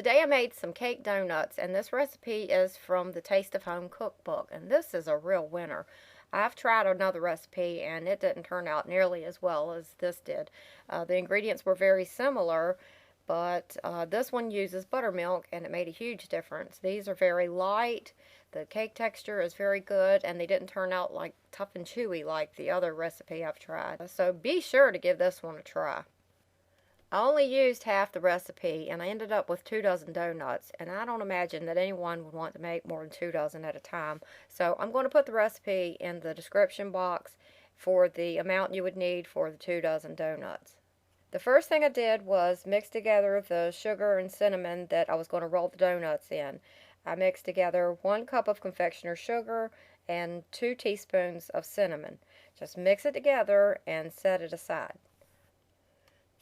Today I made some cake donuts, and this recipe is from the Taste of Home cookbook, and this is a real winner. I've tried another recipe and it didn't turn out nearly as well as this did. The ingredients were very similar, but this one uses buttermilk and it made a huge difference. These are very light, the cake texture is very good, and they didn't turn out like tough and chewy like the other recipe I've tried. So be sure to give this one a try. I only used half the recipe and I ended up with 2 dozen donuts, and I don't imagine that anyone would want to make more than 2 dozen at a time. So I'm going to put the recipe in the description box for the amount you would need for the 2 dozen donuts. The first thing I did was mix together the sugar and cinnamon that I was going to roll the donuts in. I mixed together 1 cup of confectioner sugar and 2 teaspoons of cinnamon. Just mix it together and set it aside.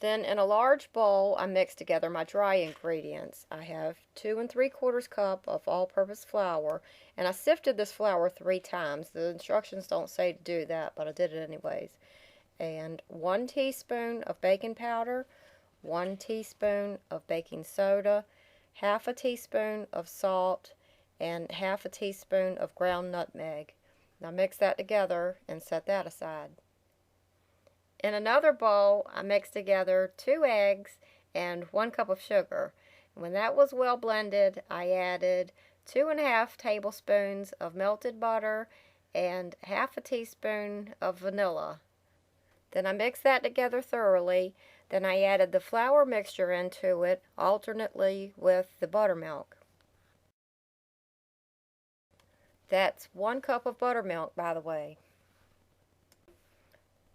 Then in a large bowl, I mix together my dry ingredients. I have 2 3/4 cup of all-purpose flour, and I sifted this flour 3 times. The instructions don't say to do that, but I did it anyways. And 1 teaspoon of baking powder, 1 teaspoon of baking soda, half a teaspoon of salt, and half a teaspoon of ground nutmeg. Now mix that together and set that aside. In another bowl, I mixed together 2 eggs and 1 cup of sugar. When that was well blended, I added 2 1/2 tablespoons of melted butter and half a teaspoon of vanilla. Then I mixed that together thoroughly. Then I added the flour mixture into it alternately with the buttermilk. That's 1 cup of buttermilk, by the way.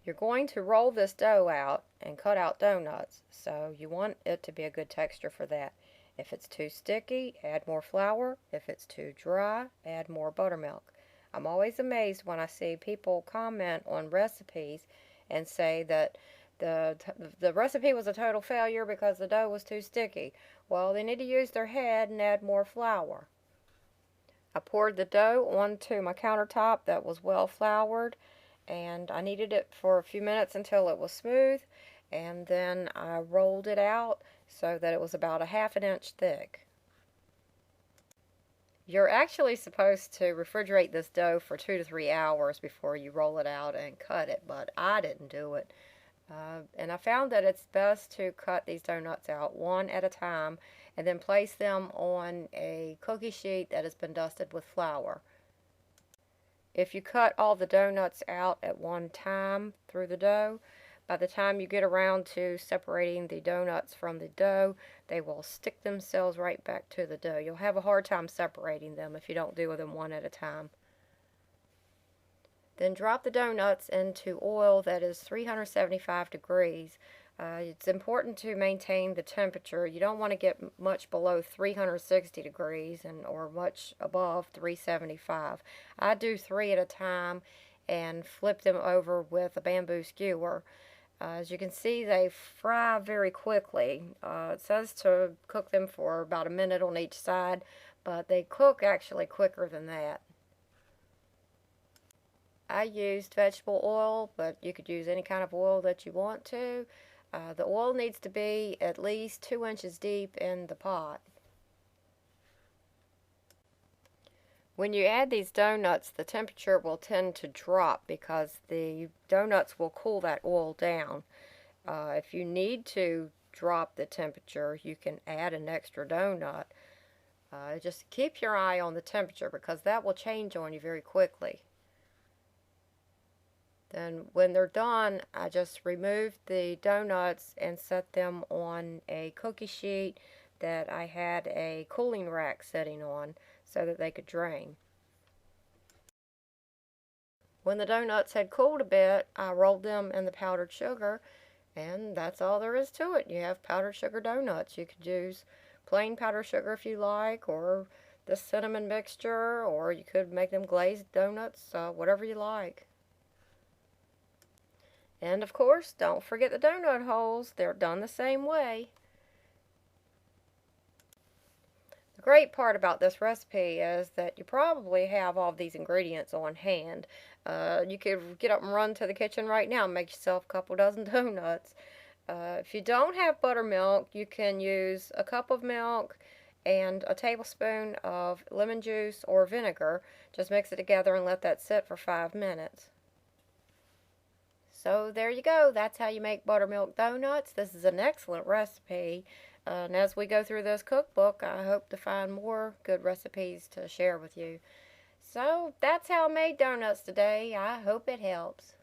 You're going to roll this dough out and cut out donuts, so you want it to be a good texture for that. If it's too sticky, add more flour. If it's too dry, add more buttermilk. I'm always amazed when I see people comment on recipes and say that the recipe was a total failure because the dough was too sticky. Well, they need to use their head and add more flour. I poured the dough onto my countertop that was well floured, and I kneaded it for a few minutes until it was smooth, and then I rolled it out so that it was about a 1/2 inch thick. You're actually supposed to refrigerate this dough for 2 to 3 hours before you roll it out and cut it, but I didn't do it. And I found that it's best to cut these donuts out one at a time and then place them on a cookie sheet that has been dusted with flour. If you cut all the donuts out at one time through the dough, by the time you get around to separating the donuts from the dough, they will stick themselves right back to the dough. You'll have a hard time separating them if you don't do them one at a time. Then drop the donuts into oil that is 375 degrees. It's important to maintain the temperature. You don't want to get much below 360 degrees or much above 375. I do 3 at a time and flip them over with a bamboo skewer. As you can see, they fry very quickly. It says to cook them for about a minute on each side, but they cook actually quicker than that. I used vegetable oil, but you could use any kind of oil that you want to. The oil needs to be at least 2 inches deep in the pot. When you add these donuts, the temperature will tend to drop because the donuts will cool that oil down. If you need to drop the temperature, you can add an extra donut. Just keep your eye on the temperature because that will change on you very quickly. Then when they're done, I just removed the donuts and set them on a cookie sheet that I had a cooling rack sitting on so that they could drain. When the donuts had cooled a bit, I rolled them in the powdered sugar, and that's all there is to it. You have powdered sugar donuts. You could use plain powdered sugar if you like, or the cinnamon mixture, or you could make them glazed donuts, whatever you like. And of course, don't forget the donut holes. They're done the same way. The great part about this recipe is that you probably have all of these ingredients on hand. You could get up and run to the kitchen right now and make yourself a couple dozen donuts. If you don't have buttermilk, you can use a cup of milk and a tablespoon of lemon juice or vinegar. Just mix it together and let that sit for 5 minutes. So there you go. That's how you make buttermilk donuts. This is an excellent recipe. And as we go through this cookbook, I hope to find more good recipes to share with you. So that's how I made donuts today. I hope it helps.